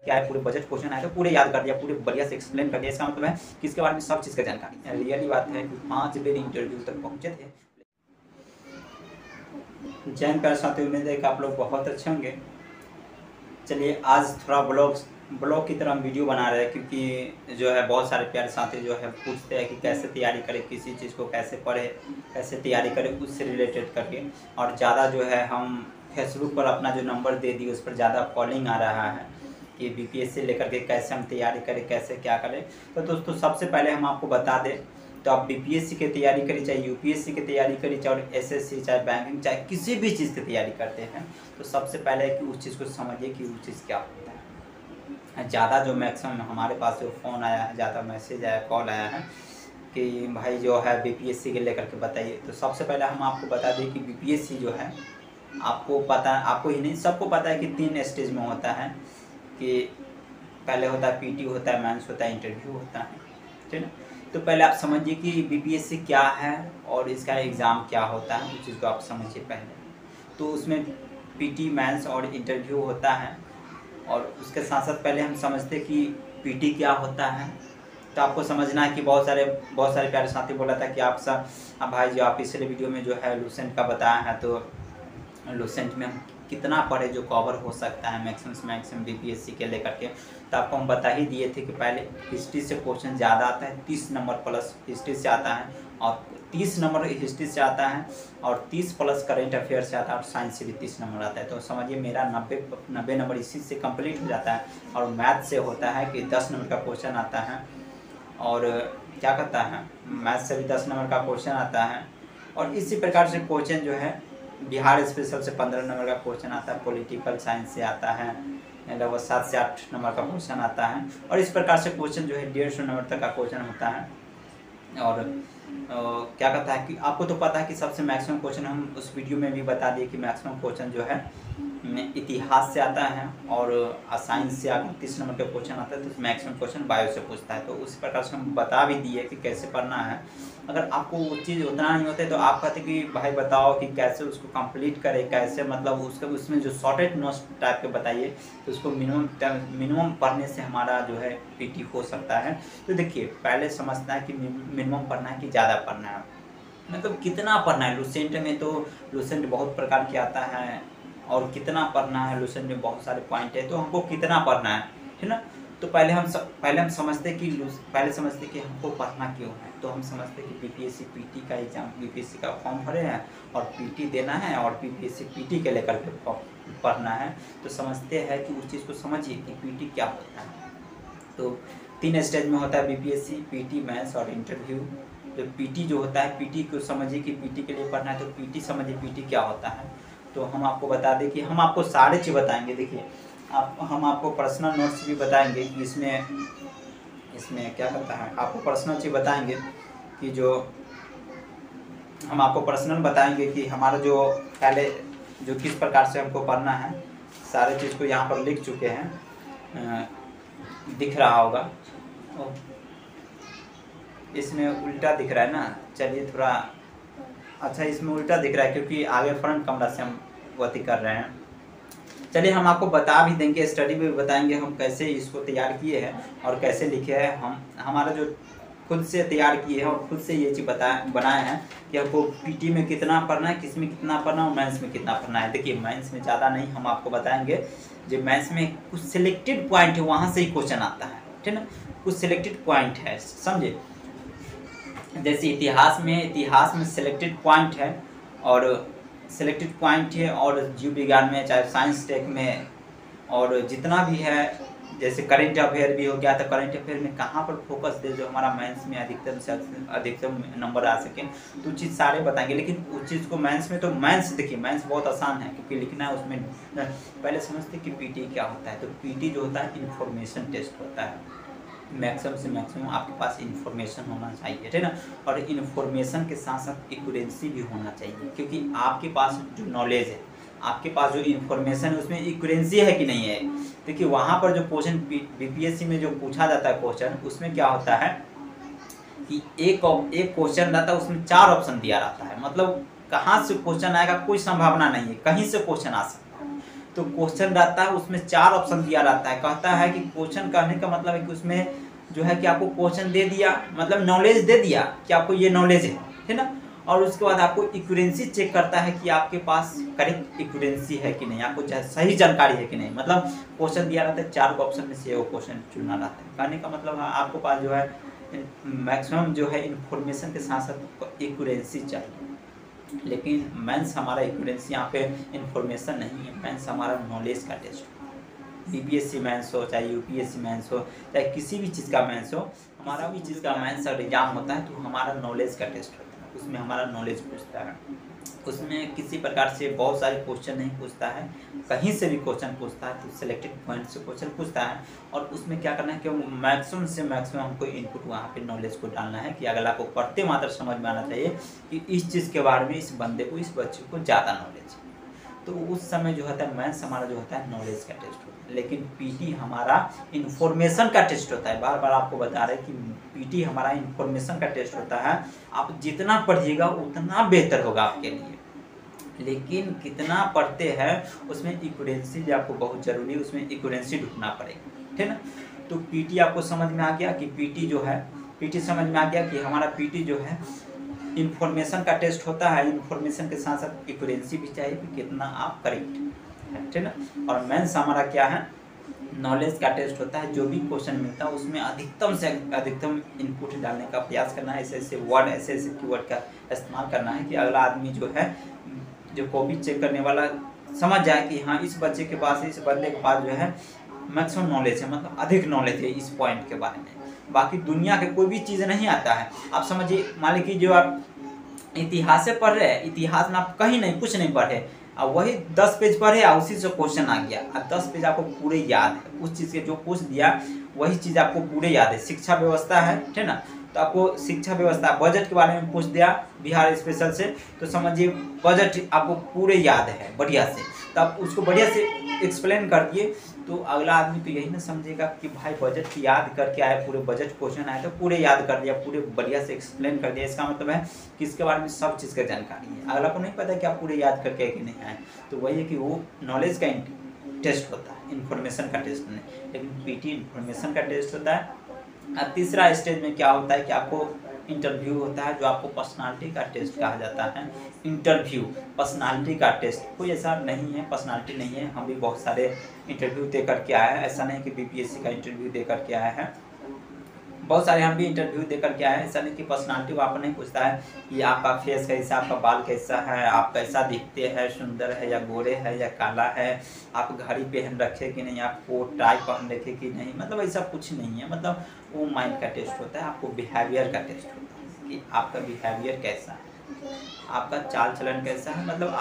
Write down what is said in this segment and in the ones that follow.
क्या है, पूरे बजट क्वेश्चन आए तो पूरे याद कर दिया, पूरे बढ़िया से एक्सप्लेन कर दिया। इसका मतलब है कि इसके बारे में सब चीज़ का जानकारी है। रियली बात है कि 5 बेर इंटरव्यू तक पहुँचे थे। जैन प्यारे साथियों, उम्मीद है कि आप लोग बहुत अच्छे होंगे। चलिए आज थोड़ा ब्लॉग की तरह हम वीडियो बना रहे हैं, क्योंकि जो है बहुत सारे प्यारे साथी जो है पूछते हैं कि कैसे तैयारी करें, किसी चीज़ को कैसे पढ़े, कैसे तैयारी करें, उससे रिलेटेड करके। और ज़्यादा जो है हम फेसबुक पर अपना जो नंबर दे दिए उस पर ज़्यादा कॉलिंग आ रहा है कि बीपीएससी लेकर के कैसे हम तैयारी करें, कैसे क्या करें। तो दोस्तों सबसे पहले हम आपको बता दें, तो आप बीपीएससी की तैयारी करिए, चाहे यूपीएससी की तैयारी करिए, चाहे एसएससी, चाहे बैंकिंग, चाहे किसी भी चीज़ की तैयारी करते हैं, तो सबसे पहले कि उस चीज़ को समझिए कि वो चीज़ क्या होता है। ज़्यादा जो मैक्सिमम हमारे पास जो फ़ोन आया है, ज़्यादा मैसेज आया, कॉल आया है कि भाई जो है बीपीएससी के लेकर के बताइए। तो सबसे पहले हम आपको बता दें कि बीपीएससी जो है, आपको पता, आपको ही नहीं सबको पता है कि 3 स्टेज में होता है। कि पहले होता है पीटी, होता है मेंस, होता है इंटरव्यू होता है, ठीक है। तो पहले आप समझिए कि बीपीएससी क्या है और इसका एग्ज़ाम क्या होता है, उस चीज़ को आप समझिए पहले। तो उसमें पीटी, मेंस और इंटरव्यू होता है। और उसके साथ साथ पहले हम समझते कि पीटी क्या होता है। तो आपको समझना है कि बहुत सारे प्यारे साथी बोला था कि अब भाई जी आप पिछले वीडियो में जो है लूसेंट का बताया है, तो लूसेंट में हम कितना पढ़े जो कवर हो सकता है मैक्सिमम बीपीएससी के लेकर के। तो आपको हम बता ही दिए थे कि पहले हिस्ट्री से क्वेश्चन ज़्यादा आता है, 30 नंबर प्लस हिस्ट्री से आता है, और 30 नंबर हिस्ट्री से आता है, और 30 प्लस करेंट अफेयर से आता है, और साइंस से भी 30 नंबर आता है। तो समझिए मेरा 90 नंबर इसी से कंप्लीट हो जाता है। और मैथ से होता है कि 10 नंबर का क्वेश्चन आता है, और क्या कहता है, मैथ से भी 10 नंबर का क्वेश्चन आता है। और इसी प्रकार से क्वेश्चन जो है बिहार स्पेशल से 15 नंबर का क्वेश्चन आता है, पॉलिटिकल साइंस से आता है लगभग 7 से 8 नंबर का क्वेश्चन आता है। और इस प्रकार से क्वेश्चन जो है 150 नंबर तक का क्वेश्चन होता है। और क्या कहता है कि आपको तो पता है कि सबसे मैक्सिमम क्वेश्चन, हम उस वीडियो में भी बता दिए कि मैक्सिमम क्वेश्चन जो है इतिहास से आता है, और साइंस से अगर 30 नंबर का क्वेश्चन आता है तो मैक्सिमम क्वेश्चन बायो से पूछता है। तो उस प्रकार से हम बता भी दिए कि कैसे पढ़ना है। अगर आपको वो चीज़ उतना नहीं होता तो आप कहते कि भाई बताओ कि कैसे उसको कंप्लीट करें, कैसे मतलब उसमें जो शॉर्टेड नोट्स टाइप के बताइए, तो उसको मिनिमम पढ़ने से हमारा जो है पीटी हो सकता है। तो देखिए पहले समझना है कि मिनिमम पढ़ना है कि ज़्यादा पढ़ना है, मतलब कितना पढ़ना है। लूसेंट में तो लूसेंट बहुत प्रकार के आता है, और कितना पढ़ना है, लूसेंट में बहुत सारे पॉइंट है, तो हमको कितना पढ़ना है, ठीक ना। तो पहले हम समझते कि हमको पढ़ना क्यों है। तो हम समझते कि बीपीएससी पीटी का एग्जाम, बीपीएससी का फॉर्म भरे हैं और पीटी देना है, और बीपीएससी पीटी के लेकर के पढ़ना है। तो समझते हैं कि उस चीज़ को समझिए कि पीटी क्या होता है। तो 3 स्टेज में होता है बीपीएससी, पीटी, मेंस और इंटरव्यू। तो पीटी जो होता है, पीटी को समझिए कि पीटी के लिए पढ़ना है, तो पीटी समझिए पीटी क्या होता है। तो हम आपको बता दें कि हम आपको सारे चीज़ बताएंगे। देखिए हम आपको पर्सनल नोट्स भी बताएंगे कि इसमें क्या करता है, आपको पर्सनल चीज़ बताएंगे कि जो हम आपको पर्सनल बताएंगे कि हमारा जो पहले जो किस प्रकार से हमको पढ़ना है, सारे चीज़ को यहाँ पर लिख चुके हैं, दिख रहा होगा। इसमें उल्टा दिख रहा है ना, चलिए थोड़ा अच्छा, इसमें उल्टा दिख रहा है क्योंकि आगे फ्रंट कैमरा से हम गति कर रहे हैं। चलिए हम आपको बता भी देंगे, स्टडी में भी बताएंगे हम कैसे इसको तैयार किए हैं और कैसे लिखे हैं। हम हमारा जो खुद से तैयार किए हैं और खुद से ये चीज़ बनाए हैं कि आपको पीटी में कितना पढ़ना है, किस में कितना पढ़ना है और मेंस में कितना पढ़ना है। देखिए मेंस में ज़्यादा नहीं, हम आपको बताएंगे जो मेंस में कुछ सिलेक्टेड पॉइंट है वहाँ से ही क्वेश्चन आता है, ठीक है ना। कुछ सिलेक्टेड पॉइंट है, समझे। जैसे इतिहास में सिलेक्टेड पॉइंट है, और सिलेक्टेड पॉइंट है, और जीव विज्ञान में चाहे साइंस टेक में, और जितना भी है, जैसे करंट अफेयर भी हो गया, तो करंट अफेयर में कहाँ पर फोकस दे जो हमारा मेंस में अधिकतम से अधिकतम नंबर आ सके, तो चीज़ सारे बताएंगे। लेकिन उस चीज़ को मेंस में, तो मेंस देखिए मेंस बहुत आसान है क्योंकि लिखना है उसमें। पहले समझते कि पीटी क्या होता है। तो पीटी जो होता है इन्फॉर्मेशन टेस्ट होता है। मैक्सिमम से मैक्सिमम आपके पास इन्फॉर्मेशन होना चाहिए, ठीक है ना। और इन्फॉर्मेशन के साथ साथ एक्यूरेंसी भी होना चाहिए, क्योंकि आपके पास जो नॉलेज है, आपके पास जो इन्फॉर्मेशन है, उसमें एक्यूरेंसी है कि नहीं है। देखिए वहाँ पर जो क्वेश्चन बीपीएससी में जो पूछा जाता है क्वेश्चन, उसमें क्या होता है कि एक क्वेश्चन रहता है, उसमें 4 ऑप्शन दिया रहता है। मतलब कहाँ से क्वेश्चन आएगा कोई संभावना नहीं है, कहीं से क्वेश्चन आ सकता है। तो क्वेश्चन रहता है उसमें 4 ऑप्शन दिया रहता है। कहता है कि क्वेश्चन कहने का मतलब है कि उसमें जो है कि आपको क्वेश्चन दे दिया, मतलब नॉलेज दे दिया कि आपको ये नॉलेज है ना, और उसके बाद आपको एक्यूरेंसी चेक करता है कि आपके पास करेक्ट एक्यूरेंसी है कि नहीं, आपको सही जानकारी है कि नहीं। मतलब क्वेश्चन दिया रहता है, 4 ऑप्शन में से वो क्वेश्चन चुनना रहता है। कहने का मतलब आपको पास जो है मैक्सिमम जो है इन्फॉर्मेशन के साथ साथ एक्यूरेंसी चाहिए। लेकिन मेंस हमारा एक्यूरेंसी यहाँ पे इन्फॉर्मेशन नहीं है, मेंस हमारा नॉलेज का टेस्ट है। बीपीएससी मेंस हो चाहे यूपीएससी मेंस हो चाहे किसी भी चीज़ का मेंस हो, हमारा भी चीज़ का मेंस अगर एग्जाम होता है तो हमारा नॉलेज का टेस्ट होता है, उसमें हमारा नॉलेज पूछता है। उसमें किसी प्रकार से बहुत सारे क्वेश्चन नहीं पूछता है, कहीं से भी क्वेश्चन पूछता है तो सिलेक्टेड पॉइंट से क्वेश्चन पूछता है। और उसमें क्या करना है कि मैक्सिमम से मैक्सिमम हमको इनपुट वहाँ पे नॉलेज को डालना है कि अगला को पढ़ते मात्र समझ में आना चाहिए कि इस चीज़ के बारे में इस बंदे को, इस बच्चे को ज़्यादा नॉलेज है। तो उस समय जो होता है मैथ्स हमारा जो होता है नॉलेज का टेस्ट होता है, लेकिन पीटी हमारा इन्फॉर्मेशन का टेस्ट होता है। बार बार आपको बता रहे कि पीटी हमारा इन्फॉर्मेशन का टेस्ट होता है। आप जितना पढ़िएगा उतना बेहतर होगा आपके लिए, लेकिन कितना पढ़ते हैं उसमें एक्यूरेंसी भी आपको बहुत ज़रूरी है, उसमें एक्यूरेंसी ढूंढना पड़ेगा, ठीक ना। तो पीटी आपको समझ में आ गया कि पीटी जो है, पीटी समझ में आ गया कि हमारा पीटी जो है इन्फॉर्मेशन का टेस्ट होता है। इन्फॉर्मेशन के साथ साथ एक्यूरेंसी भी चाहिए कि कितना आप करेक्ट है, ठीक ना। और मेंस हमारा क्या है, नॉलेज का टेस्ट होता है। जो भी क्वेश्चन मिलता है उसमें अधिकतम से अधिकतम इनपुट डालने का प्रयास करना है, ऐसे ऐसे वर्ड, ऐसे ऐसे कीवर्ड का इस्तेमाल करना है कि अगला आदमी जो है, जो कॉपी चेक करने वाला समझ जाए कि हाँ इस बच्चे के पास, इस बंदे के पास जो है मैक्सिमम नॉलेज है, मतलब अधिक नॉलेज है इस पॉइंट के बारे में। बाकी दुनिया के कोई भी चीज़ नहीं आता है। आप समझिए, मान लीजिए जो आप इतिहास से पढ़ रहे हैं, इतिहास में आप कहीं नहीं, कुछ नहीं पढ़े, और वही 10 पेज पढ़े और उसी से क्वेश्चन आ गया, और 10 पेज आपको पूरे याद है, उस चीज़ के जो पूछ दिया वही चीज़ आपको पूरे याद है। शिक्षा व्यवस्था है, ठीक ना, तो आपको शिक्षा व्यवस्था, बजट के बारे में पूछ दिया बिहार स्पेशल से, तो समझिए बजट आपको पूरे याद है बढ़िया से, तो आप उसको बढ़िया से एक्सप्लेन कर दिए, तो अगला आदमी तो यही ना समझेगा कि भाई बजट की याद करके आए, पूरे बजट क्वेश्चन आए तो पूरे याद कर दिया, पूरे बढ़िया से एक्सप्लेन कर दिया। इसका मतलब है कि इसके बारे में सब चीज़ का जानकारी है। अगला को नहीं पता कि आप पूरे याद करके आए कि नहीं आए, तो वही है कि वो नॉलेज का टेस्ट होता है, इन्फॉर्मेशन का टेस्ट नहीं। लेकिन पीटी इन्फॉर्मेशन का टेस्ट होता है। और तीसरा स्टेज में क्या होता है कि आपको इंटरव्यू होता है, जो आपको पर्सनालिटी का टेस्ट कहा जाता है। इंटरव्यू पर्सनालिटी का टेस्ट कोई ऐसा नहीं है, पर्सनालिटी नहीं है। हम भी बहुत सारे इंटरव्यू दे करके आए हैं, ऐसा नहीं कि बीपीएससी का इंटरव्यू दे करके आए हैं, बहुत सारे हम भी इंटरव्यू दे करके आए हैं। ऐसा नहीं कि पर्सनालिटी वो आपको नहीं पूछता है कि आपका फेस कैसा, आपका बाल कैसा है, आप कैसा दिखते हैं, सुंदर है या गोरे है या काला है, आप घड़ी पहन रखे कि नहीं, आप कोट टाई पहन रखे कि नहीं, मतलब ऐसा कुछ नहीं है। मतलब वो माइंड का टेस्ट होता है, आपको बिहेवियर का टेस्ट होता है कि आपका बिहेवियर कैसा है, आपका चाल चलन कैसा है, मतलब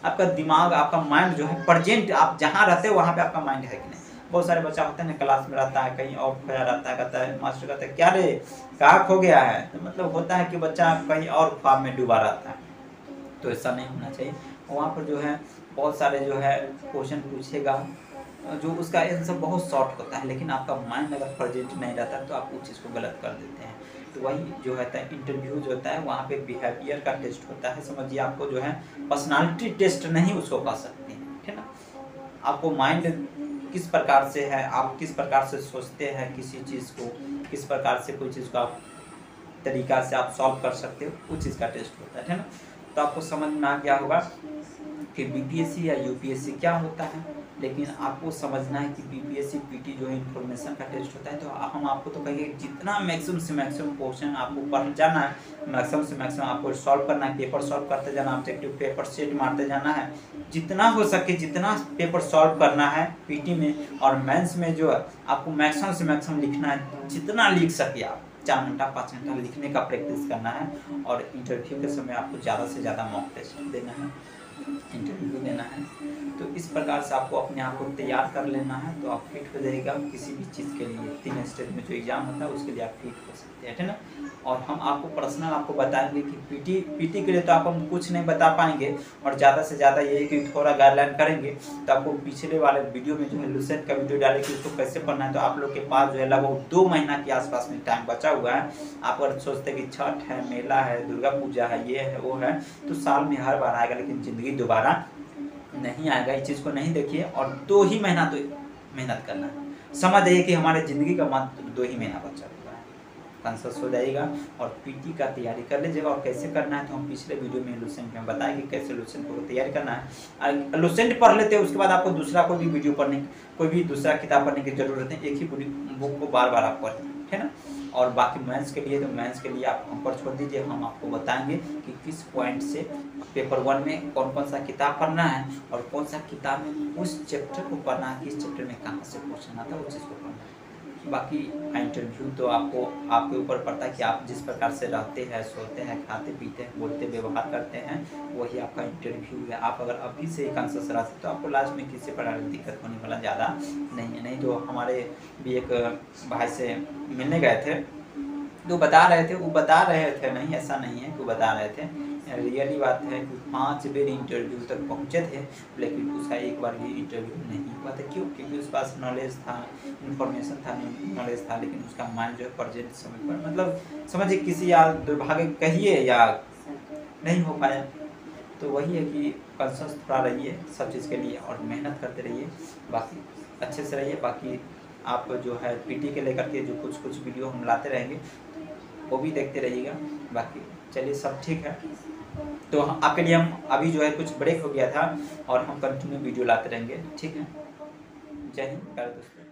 आपका दिमाग, आपका माइंड जो है प्रेजेंट, आप जहाँ रहते हैं वहाँ पे आपका माइंड है कि नहीं। बहुत सारे बच्चा होते हैं ना, क्लास में रहता है, कहीं और खोया रहता है, कहता है मास्टर कहता है क्या रे कहाँ खो गया है, तो मतलब होता है कि बच्चा कहीं और ख्वाब में डूबा रहता है। तो ऐसा नहीं होना चाहिए। वहाँ पर जो है बहुत सारे जो है क्वेश्चन पूछेगा, जो उसका आंसर बहुत शॉर्ट होता है, लेकिन आपका माइंड अगर प्रेजेंट नहीं रहता तो आप उस चीज़ को गलत कर देते हैं। तो वही जो होता है इंटरव्यू जो होता है, वहाँ पे बिहेवियर का टेस्ट होता है। समझिए, आपको जो है पर्सनालिटी टेस्ट नहीं उसको कह सकते हैं, ठीक ना। आपको माइंड किस प्रकार से है, आप किस प्रकार से सोचते हैं किसी चीज़ को, किस प्रकार से कोई चीज़ को आप तरीका से आप सॉल्व कर सकते हो, उस चीज़ का टेस्ट होता है ना। तो आपको समझ में आ गया होगा कि बीपीएससी या यूपीएससी क्या होता है। लेकिन आपको समझना है कि बीपीएससी पीटी जो है इन्फॉर्मेशन का टेस्ट होता है। तो हम आपको तो कहेंगे जितना मैक्सिमम से मैक्सिमम क्वेश्चन आपको पढ़ जाना है, मैक्सिमम से मैक्सिमम आपको सॉल्व करना है, पेपर सॉल्व करते जाना, ऑब्जेक्टिव पेपर सेट मारते जाना है, जितना हो सके जितना पेपर सॉल्व करना है पीटी में। और मेंस में जो है आपको मैक्सिमम से मैक्सिमम लिखना है, जितना लिख सके आप 4 घंटा 5 घंटा लिखने का प्रैक्टिस करना है। और इंटरव्यू के समय आपको ज़्यादा से ज़्यादा मॉक टेस्ट देना है, इंटरव्यू देना है। तो इस प्रकार से आपको अपने आप को तैयार कर लेना है, तो आप फिट हो जाएगा किसी भी चीज़ के लिए। 3 स्टेज में जो एग्ज़ाम होता है उसके लिए आप फिट हो सकते हैं, ठीक ना। और हम आपको पर्सनल आपको बताएंगे कि पीटी के लिए तो आप हम कुछ नहीं बता पाएंगे, और ज़्यादा से ज़्यादा ये कि थोड़ा गाइडलाइन करेंगे। तो आपको पिछले वाले वीडियो में जो है लुसेंट का वीडियो डाले कि उसको कैसे पढ़ना है। तो आप लोग के पास जो है लगभग 2 महीना के आसपास में टाइम बचा हुआ है। आप अगर सोचते हैं कि छठ है, मेला है, दुर्गा पूजा है, ये है वो है, तो साल में हर बार आएगा, लेकिन ज़िंदगी दोबारा नहीं आएगा, इस चीज़ को नहीं देखिए। और 2 ही महीना तो मेहनत करना है। समझ जाइए कि हमारे ज़िंदगी का मात्र 2 ही महीना बचा हुआ है। कॉन्शियस हो जाइएगा और पीटी का तैयारी कर लीजिएगा। और कैसे करना है तो हम पिछले वीडियो में लुसेंट में बताया कि कैसे लुसेंट को तैयारी करना है। लुसेंट पढ़ लेते हैं, उसके बाद आपको दूसरा कोई भी वीडियो पढ़ने, कोई भी दूसरा किताब पढ़ने की ज़रूरत नहीं, एक ही बुक को बार बार आप पढ़ें, ठीक है ना। और बाकी मैथ्स के लिए, तो मैथ्स के लिए आप हम पर छोड़ दीजिए, हम आपको बताएंगे कि किस पॉइंट से पेपर 1 में कौन कौन सा किताब पढ़ना है और कौन सा किताब में उस चैप्टर को पढ़ना है, किस चैप्टर में कहाँ से क्वेश्चन आता है उस चीज़ को पढ़ना है। बाकी इंटरव्यू तो आपको आपके ऊपर पड़ता है कि आप जिस प्रकार से रहते हैं, सोते हैं, खाते पीते हैं, बोलते व्यवहार करते हैं, वही आपका इंटरव्यू है। आप अगर अभी से कॉन्शियस रहते तो आपको लास्ट में किसी प्रकार की दिक्कत होने वाला ज़्यादा नहीं है। नहीं तो हमारे भी एक भाई से मिलने गए थे, तो बता रहे थे, नहीं ऐसा नहीं है, तो बता रहे थे, रियली बात है कि 5 बार इंटरव्यू तक पहुँचे थे, लेकिन उसका एक बार भी इंटरव्यू नहीं हुआ था। क्यों? क्योंकि उसके पास नॉलेज था, इन्फॉर्मेशन था, नॉलेज था, लेकिन उसका माइंड जो है प्रेजेंट समय पर, मतलब समझिए किसी या दुर्भाग्य कहिए या नहीं हो पाया। तो वही है कि कॉन्शियस थोड़ा रहिए सब चीज़ के लिए और मेहनत करते रहिए, बाकी अच्छे से रहिए। बाकी आप जो है पीटी के लेकर के जो कुछ वीडियो हम लाते रहेंगे वो भी देखते रहिएगा। बाकी चलिए सब ठीक है। तो आपके लिए हम अभी जो है कुछ ब्रेक हो गया था और हम कंटिन्यू वीडियो लाते रहेंगे, ठीक है। जय हिंद प्यारे दोस्तों।